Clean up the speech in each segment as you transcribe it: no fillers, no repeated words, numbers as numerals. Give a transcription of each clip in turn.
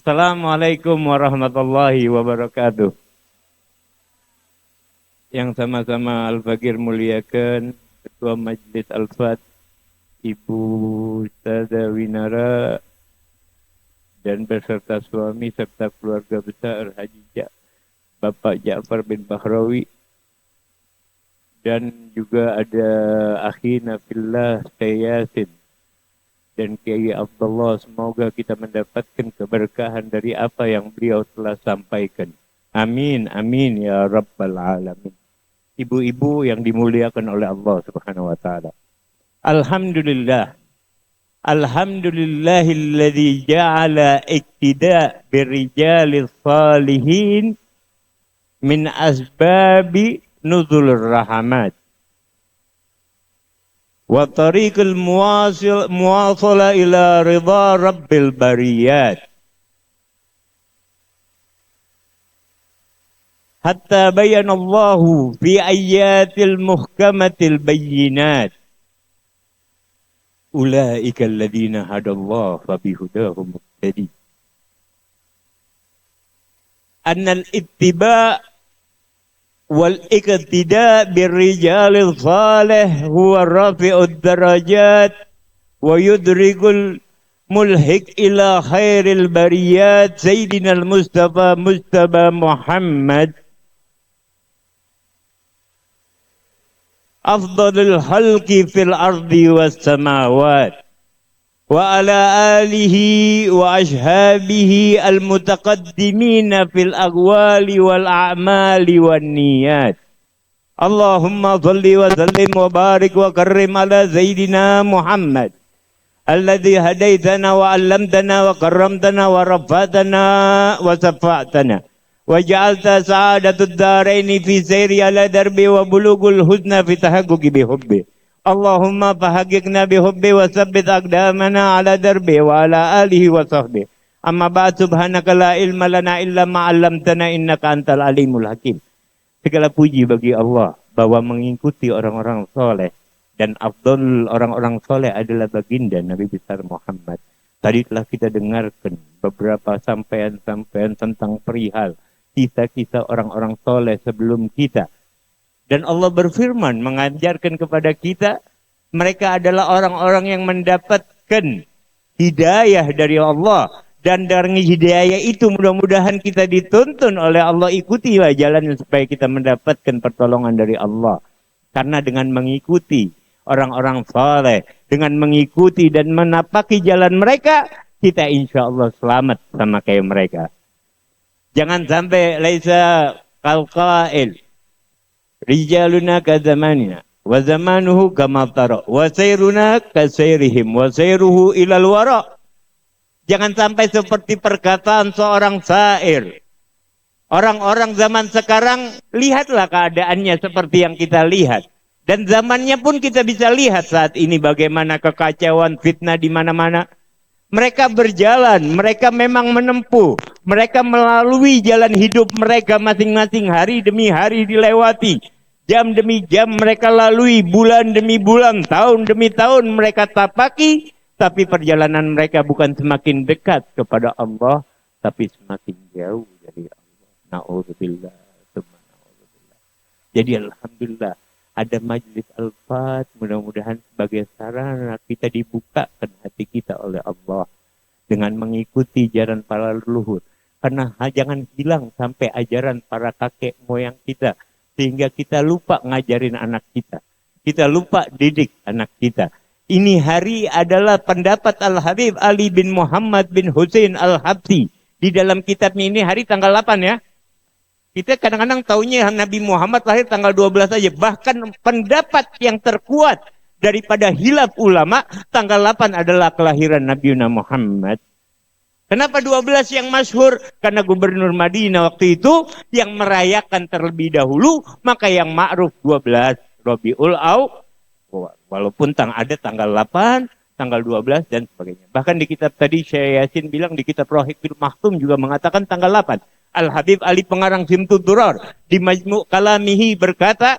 Assalamualaikum warahmatullahi wabarakatuh. Yang sama-sama Al-Fakir muliakan Ketua Majelis Al-Fat Ibu Ustazah Winara dan beserta suami serta keluarga besar Haji Bapak Ja'far bin Bahrawi, dan juga ada akhina fillah Yasin dan Kiai Abdullah. Semoga kita mendapatkan keberkahan dari apa yang beliau telah sampaikan. Amin, amin ya rabbal alamin. Ibu-ibu yang dimuliakan oleh Allah Subhanahu wa taala. Alhamdulillah. Alhamdulillahilladzi ja'ala iktida' birrijalis salihin min asbabi nuzulur rahmat. Wa tariqul muwasala ila ridha rabbil bariyat. Hatta bayanallahu fi ayatil muhkamatil bayyinat. Ulaika alladhina hadallahu fabihudahum muhtadi. Annal ittiba' wal iqtida' birrijalil salih huwa rafi'ud darajat wa yudrikul mulhik ila khairil bariyat sayyidina al-Mustafa Muhammad afdalul khalqi fil ardi was samawat wa ala alihi wa ashabihi al mutaqaddimina fil aqwali wal a'mali wan niyat. Allahumma shalli wa sallim wa barik wa karrim ala sayyidina Muhammad alladhi hadaitana wa 'allamtana wa karramtana wa rafa'tana wa safa'tana wa ja'alta sa'adatud daraini fi sayri ala darbi wa bulughul husna fi tahaqquqi bi hubbi. Allahumma fahaqiqna bi hubbi wa tsabbit aqdamana ala darbi wa ala alihi wa sahbihi. Amma ba'd, subhanaka la ilma lana illa ma 'allamtana innaka antal alimul hakim. Segala puji bagi Allah bahwa mengikuti orang-orang soleh, dan afdal orang-orang soleh adalah baginda Nabi besar Muhammad. Tadi telah kita dengarkan beberapa sampaian-sampaian tentang perihal kisah-kisah orang-orang soleh sebelum kita. Dan Allah berfirman mengajarkan kepada kita, mereka adalah orang-orang yang mendapatkan hidayah dari Allah. Dan dari hidayah itu mudah-mudahan kita dituntun oleh Allah, ikutilah jalannya supaya kita mendapatkan pertolongan dari Allah. Karena dengan mengikuti orang-orang soleh, dengan mengikuti dan menapaki jalan mereka, kita insya Allah selamat sama kayak mereka. Jangan sampai laisa qalqa'il rijaluna ka zamanina wa zamanuhu kama tara wa sayruna ka sayrihim wa sayruhu ilal wara. Jangan sampai seperti perkataan seorang syair. Orang-orang zaman sekarang, lihatlah keadaannya seperti yang kita lihat. Dan zamannya pun kita bisa lihat saat ini bagaimana kekacauan, fitnah di mana-mana. Mereka berjalan, mereka memang menempuh, mereka melalui jalan hidup mereka masing-masing, hari demi hari dilewati, jam demi jam mereka lalui, bulan demi bulan, tahun demi tahun mereka tapaki, tapi perjalanan mereka bukan semakin dekat kepada Allah, tapi semakin jauh dari Allah. Na'udzubillah, na'udzubillah. Jadi alhamdulillah ada Majelis Al-Fat, mudah-mudahan sebagai sarana kita dibukakan hati kita oleh Allah dengan mengikuti jalan para leluhur. Karena jangan hilang sampai ajaran para kakek moyang kita, sehingga kita lupa ngajarin anak kita. Kita lupa didik anak kita. Ini hari adalah pendapat Al-Habib Ali bin Muhammad bin Hussein Al-Habsi. Di dalam kitabnya ini hari tanggal 8 ya. Kita kadang-kadang taunya Nabi Muhammad lahir tanggal 12 saja. Bahkan pendapat yang terkuat daripada hilaf ulama, tanggal 8 adalah kelahiran Nabi Muhammad. Kenapa 12 yang masyhur? Karena gubernur Madinah waktu itu yang merayakan terlebih dahulu, maka yang ma'ruf 12 Rabiul Awwal. Walaupun ada tanggal 8, tanggal 12 dan sebagainya. Bahkan di kitab tadi Syekh Yasin bilang, di kitab Rohiqul Mahtum juga mengatakan tanggal 8. Al-Habib Ali pengarang Simtud Durar di Majmu' Kalamihi berkata,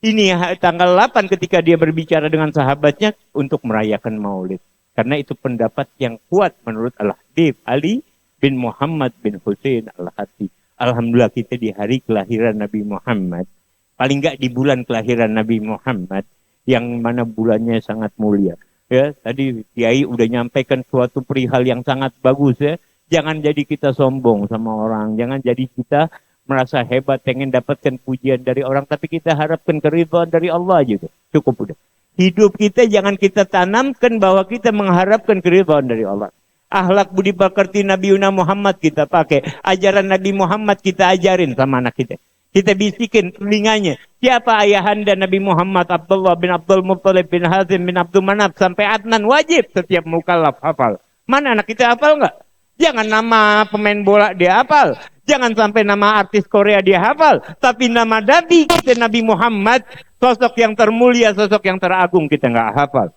ini tanggal 8 ketika dia berbicara dengan sahabatnya untuk merayakan Maulid. Karena itu pendapat yang kuat menurut Al-Habib Ali bin Muhammad bin Hussein Al-Hati. Alhamdulillah kita di hari kelahiran Nabi Muhammad, paling enggak di bulan kelahiran Nabi Muhammad, yang mana bulannya sangat mulia. Ya, tadi Kiai udah nyampaikan suatu perihal yang sangat bagus ya. Jangan jadi kita sombong sama orang, jangan jadi kita merasa hebat pengen dapatkan pujian dari orang, tapi kita harapkan keridhaan dari Allah juga. Cukup udah. Hidup kita jangan kita tanamkan bahwa kita mengharapkan keridhaan dari Allah. Akhlak budi pekerti Nabi Muhammad kita pakai, ajaran Nabi Muhammad kita ajarin sama anak kita. Kita bisikin telinganya. Siapa ayahanda Nabi Muhammad? Abdullah bin Abdul Muttalib bin Hazim bin Abdul Manaf sampai Adnan, wajib setiap mukallaf hafal. Mana anak kita hafal enggak? Jangan nama pemain bola dia hafal. Jangan sampai nama artis Korea dia hafal. Tapi nama Nabi kita Nabi Muhammad, sosok yang termulia, sosok yang teragung kita enggak hafal.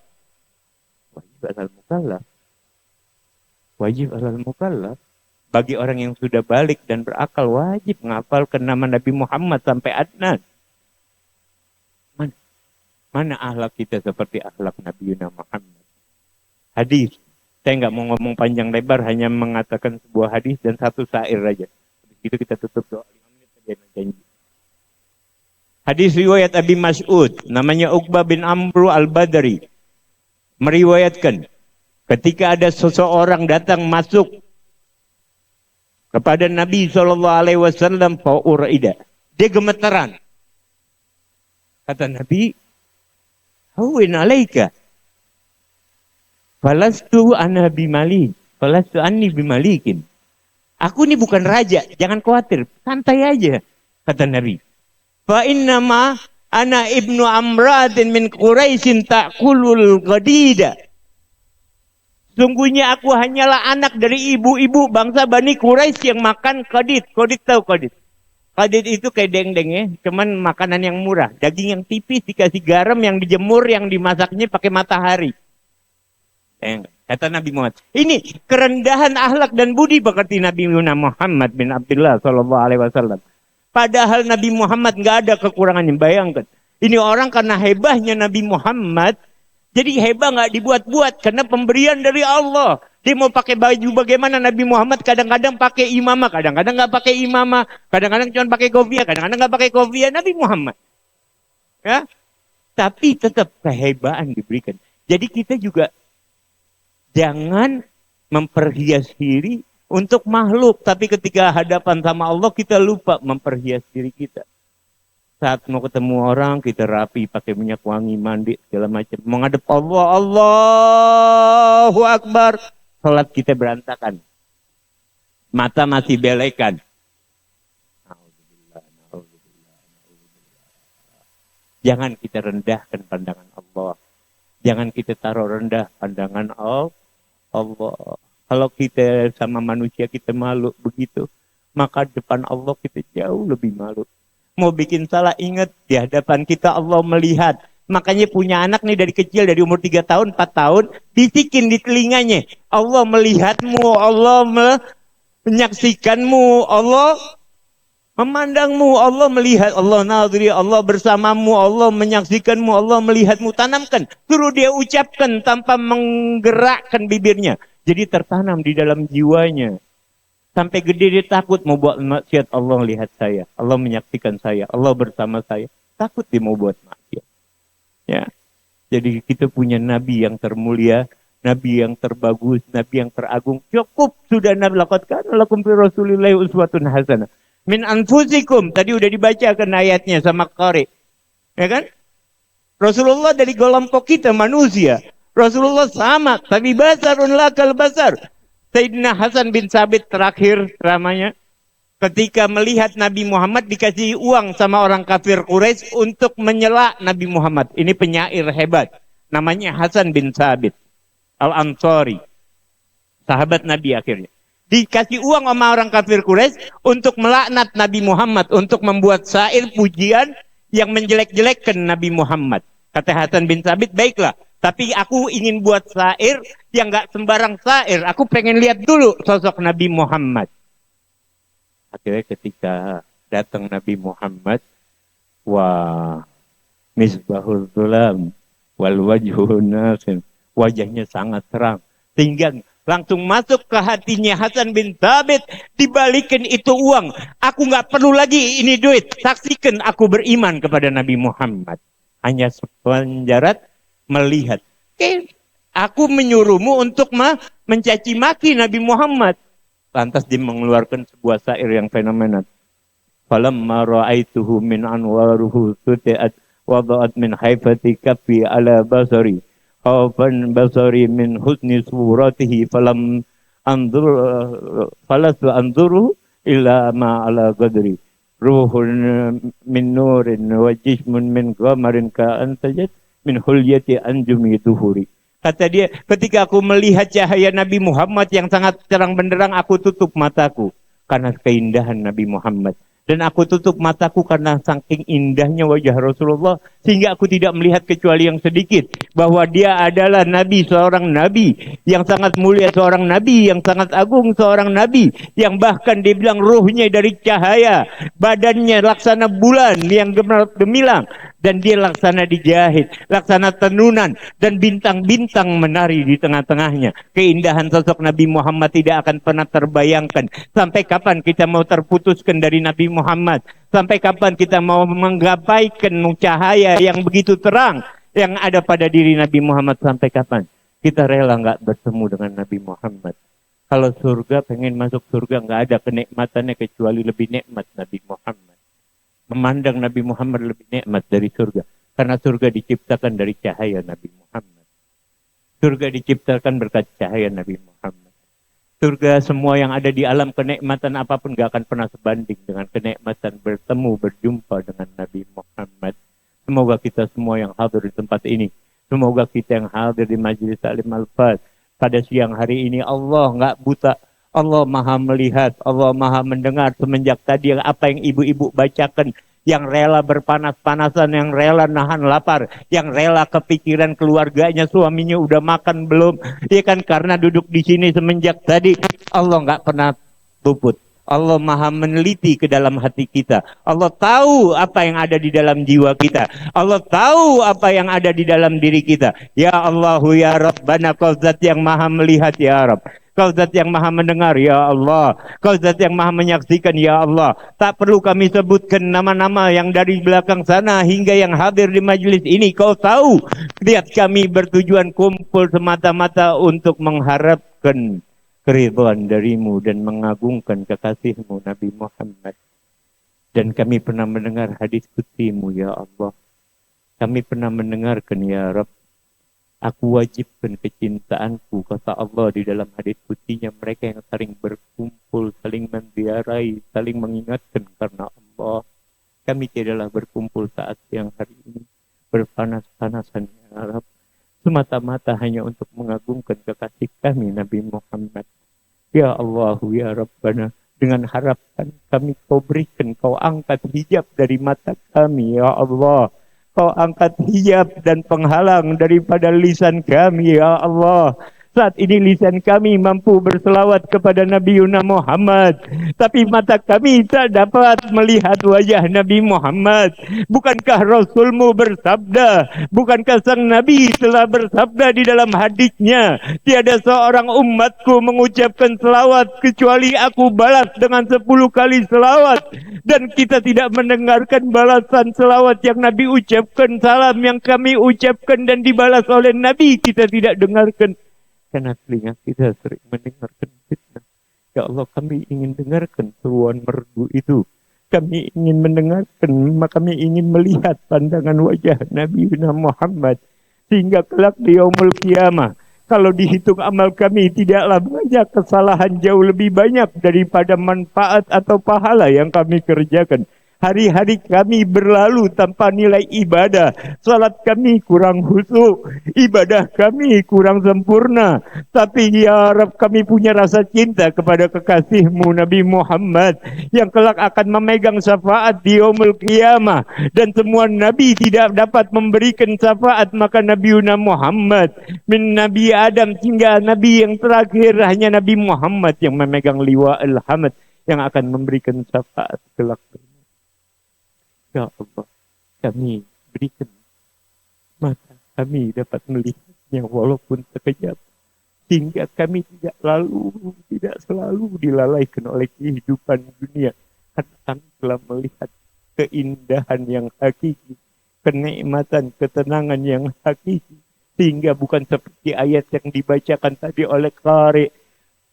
Wajib alal mukallaf. Wajib alal mukallaf. Bagi orang yang sudah balik dan berakal wajib menghafalkan nama Nabi Muhammad sampai Adnan. Mana akhlak kita seperti akhlak Nabi Muhammad? Hadis. Saya nggak mau ngomong panjang lebar, hanya mengatakan sebuah hadis dan satu syair aja. Habis itu kita tutup doa 5 menit saja janji. Hadis riwayat Abi Mas'ud, namanya Uqbah bin Amr al-Badri, meriwayatkan ketika ada seseorang datang masuk kepada Nabi SAW, fa'urida. Dia gemeteran. Kata Nabi, hawin alaika. Falastu ana bimali. Falastu anni bimalikin. Aku ini bukan raja, jangan khawatir. Santai aja, kata Nabi. Fa innama ana ibnu amradin min Quraisyin ta'kulul qadida. Sungguhnya aku hanyalah anak dari ibu-ibu bangsa Bani Quraisy yang makan qadid. Qadid tahu qadid? Qadid itu kayak dendeng ya, cuman makanan yang murah. Daging yang tipis dikasih garam, yang dijemur, yang dimasaknya pakai matahari. Kata Nabi Muhammad. Ini kerendahan akhlak dan budi pekerti Nabi Muhammad bin Abdullah SAW. Padahal Nabi Muhammad nggak ada kekurangannya. Bayangkan. Ini orang karena hebahnya Nabi Muhammad, jadi hebah nggak dibuat-buat karena pemberian dari Allah. Dia mau pakai baju bagaimana, Nabi Muhammad kadang-kadang pakai imamah, kadang-kadang nggak pakai imamah, kadang-kadang cuma pakai kopiah, kadang-kadang nggak pakai kopiah. Nabi Muhammad, ya. Tapi tetap kehebahan diberikan. Jadi kita juga jangan memperhias diri untuk makhluk, tapi ketika hadapan sama Allah kita lupa memperhias diri kita. Saat mau ketemu orang, kita rapi, pakai minyak wangi, mandi, segala macam. Menghadap Allah, Allahu Akbar. Salat kita berantakan. Mata masih belekan. Jangan kita rendahkan pandangan Allah. Jangan kita taruh rendah pandangan Allah. Kalau kita sama manusia kita malu begitu, maka depan Allah kita jauh lebih malu. Mau bikin salah, ingat di hadapan kita Allah melihat. Makanya punya anak nih dari kecil, dari umur 3 tahun, 4 tahun, bisikin di telinganya. Allah melihatmu, Allah menyaksikanmu, Allah memandangmu, Allah melihat, Allah nadri, Allah bersamamu, Allah menyaksikanmu, Allah melihatmu. Tanamkan, suruh dia ucapkan tanpa menggerakkan bibirnya. Jadi tertanam di dalam jiwanya. Sampai gede dia takut mau buat maksiat, Allah lihat saya, Allah menyaksikan saya, Allah bersama saya. Takut dia mau buat maksiat. Ya. Jadi kita punya Nabi yang termulia, Nabi yang terbagus, Nabi yang teragung. Cukup sudah Nabi laqad kana lakum fi Rasulillahi uswatun hasanah. Min anfusikum, tadi udah dibacakan ayatnya sama qari. Ya kan? Rasulullah dari kelompok kita manusia. Rasulullah sama, tapi basarun lakal basar. Sayyidina Hasan bin Sabit terakhir ramanya, ketika melihat Nabi Muhammad dikasih uang sama orang kafir Quraisy untuk menyela Nabi Muhammad. Ini penyair hebat. Namanya Hasan bin Sabit Al-Ansari. Sahabat Nabi akhirnya. Dikasih uang sama orang kafir Quraisy untuk melaknat Nabi Muhammad. Untuk membuat syair pujian yang menjelek-jelekkan Nabi Muhammad. Kata Hasan bin Sabit, baiklah. Tapi aku ingin buat syair yang gak sembarang syair. Aku pengen lihat dulu sosok Nabi Muhammad. Akhirnya ketika datang Nabi Muhammad, wah, misbahul zulam wal wajhun nasim. Wajahnya sangat terang. Sehingga Langsung masuk ke hatinya Hasan bin Thabit, dibalikin itu uang. Aku nggak perlu lagi ini duit. Saksikan aku beriman kepada Nabi Muhammad. Hanya sepenjarat melihat. Oke, aku menyuruhmu untuk mencaci maki Nabi Muhammad. Lantas dia mengeluarkan sebuah syair yang fenomenal. Falamma ra'aituhu min anwaruhu suti'at wada'at min haifati kaffi ala basari. Khawfan basari min husni suratihi falastu anzuru illa ma ala qadri. Ruhun min nurin wa jismun min qamarin ka'antajat min hulyati anjumi duhuri. Kata dia, ketika aku melihat cahaya Nabi Muhammad yang sangat terang benderang, aku tutup mataku karena keindahan Nabi Muhammad. Dan aku tutup mataku karena saking indahnya wajah Rasulullah, sehingga aku tidak melihat kecuali yang sedikit. Bahwa dia adalah Nabi, seorang Nabi yang sangat mulia, seorang Nabi yang sangat agung, seorang Nabi yang bahkan dibilang ruhnya dari cahaya, badannya laksana bulan yang gemilang. Dan dia laksana dijahit, laksana tenunan, dan bintang-bintang menari di tengah-tengahnya. Keindahan sosok Nabi Muhammad tidak akan pernah terbayangkan. Sampai kapan kita mau terputuskan dari Nabi Muhammad? Sampai kapan kita mau menggapaikan cahaya yang begitu terang yang ada pada diri Nabi Muhammad? Sampai kapan kita rela nggak bertemu dengan Nabi Muhammad? Kalau surga, pengen masuk surga, nggak ada kenikmatannya kecuali lebih nikmat Nabi Muhammad. Memandang Nabi Muhammad lebih nikmat dari surga. Karena surga diciptakan dari cahaya Nabi Muhammad. Surga diciptakan berkat cahaya Nabi Muhammad. Surga, semua yang ada di alam kenikmatan apapun gak akan pernah sebanding dengan kenikmatan bertemu, berjumpa dengan Nabi Muhammad. Semoga kita semua yang hadir di tempat ini, semoga kita yang hadir di Majelis Taklim Al-Fat pada siang hari ini, Allah gak buta. Allah maha melihat, Allah maha mendengar semenjak tadi apa yang ibu-ibu bacakan. Yang rela berpanas-panasan, yang rela nahan lapar, yang rela kepikiran keluarganya, suaminya udah makan belum. Ya kan, karena duduk di sini semenjak tadi, Allah nggak pernah luput. Allah maha meneliti ke dalam hati kita. Allah tahu apa yang ada di dalam jiwa kita. Allah tahu apa yang ada di dalam diri kita. Ya Allahu ya Rabbana, Kau zat yang maha melihat ya Rabb. Kau zat yang maha mendengar ya Allah. Kau zat yang maha menyaksikan ya Allah. Tak perlu kami sebutkan nama-nama yang dari belakang sana hingga yang hadir di majelis ini. Kau tahu niat kami bertujuan kumpul semata-mata untuk mengharapkan keridhaan darimu dan mengagungkan kekasihmu Nabi Muhammad. Dan kami pernah mendengar hadis kutsimu ya Allah. Kami pernah mendengarkan ya Rabb. Aku wajibkan kecintaanku, kata Allah di dalam hadis kutsinya, mereka yang saling berkumpul, saling menziarahi, saling mengingatkan karena Allah. Kami tidaklah berkumpul saat siang hari ini, berpanas-panasan ya Rabb, semata-mata hanya untuk mengagungkan kekasih kami Nabi Muhammad. Ya Allah, ya Rabbana, dengan harapan kami Kau berikan, Kau angkat hijab dari mata kami ya Allah. Kau angkat hijab dan penghalang daripada lisan kami ya Allah. Saat ini lisan kami mampu berselawat kepada Nabi Muhammad, tapi mata kami tak dapat melihat wajah Nabi Muhammad. Bukankah Rasulmu bersabda, bukankah sang Nabi telah bersabda di dalam hadisnya, tiada seorang umatku mengucapkan selawat kecuali aku balas dengan 10 kali selawat. Dan kita tidak mendengarkan balasan selawat yang Nabi ucapkan, salam yang kami ucapkan dan dibalas oleh Nabi kita tidak dengarkan. Karena telinga kita sering mendengarkan fitnah. Ya Allah, kami ingin dengarkan seruan merdu itu. Kami ingin mendengarkan, kami ingin melihat pandangan wajah Nabi Muhammad. Sehingga kelak di yaumul qiyamah, kalau dihitung amal kami, tidaklah banyak kesalahan, jauh lebih banyak daripada manfaat atau pahala yang kami kerjakan. Hari-hari kami berlalu tanpa nilai ibadah. Salat kami kurang khusyuk, ibadah kami kurang sempurna. Tapi ya Rabb, kami punya rasa cinta kepada kekasihmu Nabi Muhammad, yang kelak akan memegang syafaat di yaumul qiyamah. Dan semua Nabi tidak dapat memberikan syafaat, maka Nabi Muhammad, min Nabi Adam hingga Nabi yang terakhir, hanya Nabi Muhammad yang memegang liwa al-hamd, yang akan memberikan syafaat kelak. Ya Allah, kami berikan mata kami dapat melihatnya walaupun sekejap, Sehingga kami tidak selalu dilalaikan oleh kehidupan dunia. Karena kami telah melihat keindahan yang hakiki, kenikmatan, ketenangan yang hakiki. Sehingga bukan seperti ayat yang dibacakan tadi oleh qari.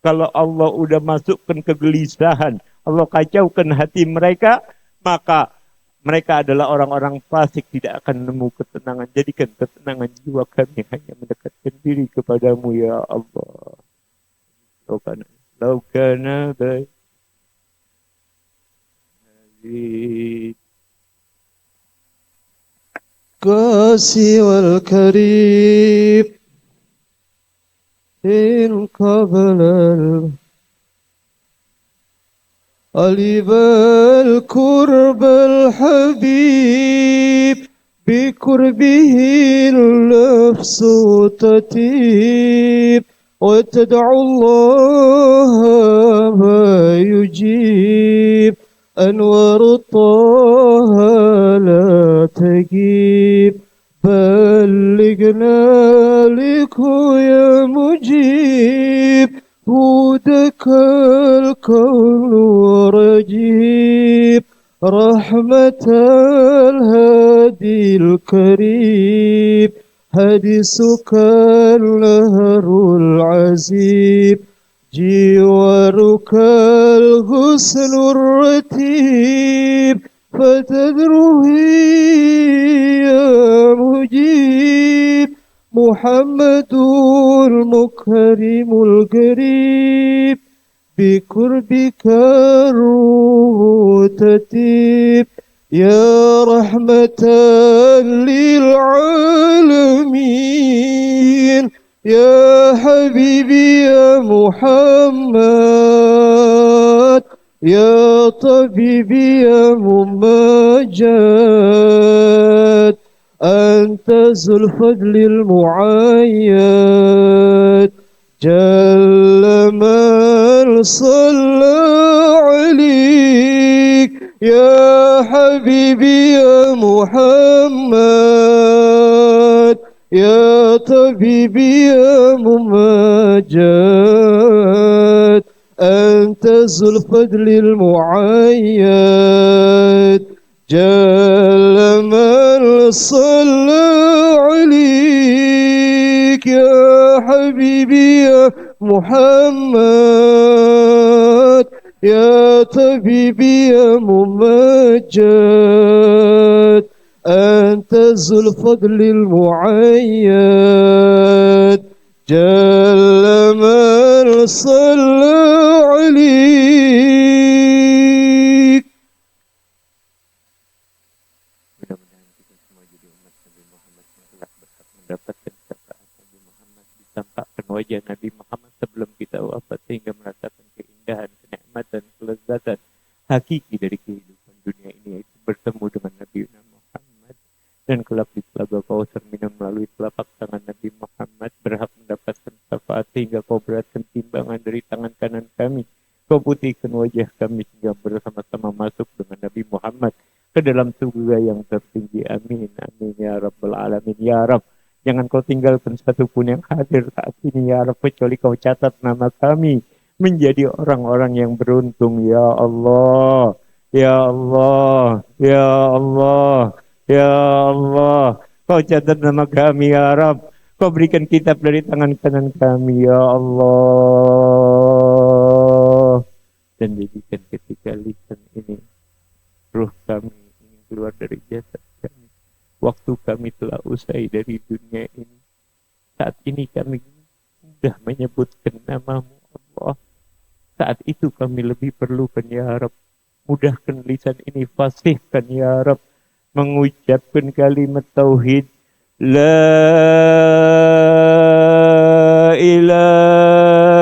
Kalau Allah udah masukkan kegelisahan, Allah kacaukan hati mereka, maka mereka adalah orang-orang fasik, tidak akan nemu ketenangan. Jadikan ketenangan jiwa kami hanya mendekatkan diri kepadamu ya Allah. Laukana baik. قاسي والكريم إن قبل أليب الكرب الحبيب بكربه النفس تتيب وتدعو الله ما يجيب أنوار طه لا تجيب بلغنا لك يا مجيب هودك الكون ورجيب رحمة الهادي الكريم حديثك النهر العزيب جوارك الحسن الرتيب فتدره يا مجيب محمد المكرم القريب بقربك الروح تتيب يا رحمة للعالمين يا حبيبي يا محمد يا طبيبي يا ممجد أنت ذو الفضل المعيد جل من صلى عليك يا حبيبي يا محمد يا طبيبي يا ممجد أنت ذو الفضل المعيد جل من صلى عليك يا حبيبي يا محمد يا طبيبي يا ممجد أنت ذو الفضل المعيد جل من صلى عليك. Mudah-mudahan kita semua jadi umat Nabi Muhammad yang telah berhak mendapatkan syafaat Nabi Muhammad, ditampakkan wajah Nabi Muhammad sebelum kita wafat, sehingga merasakan keindahan, kenikmatan, kelezatan hakiki dari kehidupan dunia ini, yaitu bertemu dengan Nabi Muhammad. Dan kelak di Telaga Kausar minum melalui telapak tangan Nabi Muhammad, berhak mendapatkan syafaat sehingga kau beratkan timbangan dari tangan kanan kami. Kau putihkan wajah kami sehingga bersama-sama masuk dengan Nabi Muhammad ke dalam surga yang tertinggi. Amin, amin ya Rabbal Alamin. Ya Rabb, jangan kau tinggalkan satupun yang hadir saat ini ya Rabb, kecuali kau catat nama kami menjadi orang-orang yang beruntung. Ya Allah, ya Allah, ya Allah, ya Allah, kau catat nama kami ya Rabb. Kau berikan kitab dari tangan kanan kami ya Allah. Dan jadikan ketika lisan ini, ruh kami ingin keluar dari jasad kami, waktu kami telah usai dari dunia ini, saat ini kami sudah menyebutkan namamu Allah. Saat itu kami lebih perlukan ya Rabb, mudahkan lisan ini, fasihkan ya Rabb, mengucapkan kalimat tauhid La ilaha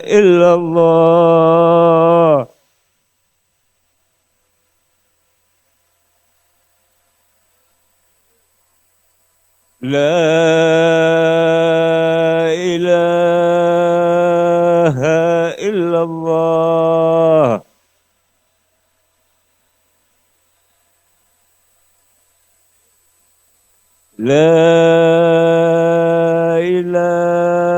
illallah. La ilaha illallah. La ilaha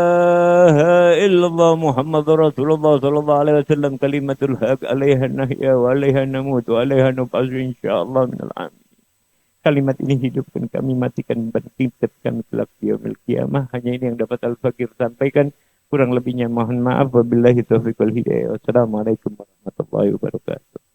illallah Muhammadur Rasulullah sallallahu alaihi wasallam kalimatul haq alaiha nahya wa alaiha namut wa alaiha nub'atsu insyaallah minal amin. Kalimat ini hidupkan kami, matikan bangkitkan kami kelak di yaumil qiyamah. Hanya ini yang dapat Al-Fakir sampaikan. Kurang lebihnya mohon maaf. Wabillahi taufiq wal hidayah. Wassalamualaikum warahmatullahi wabarakatuh.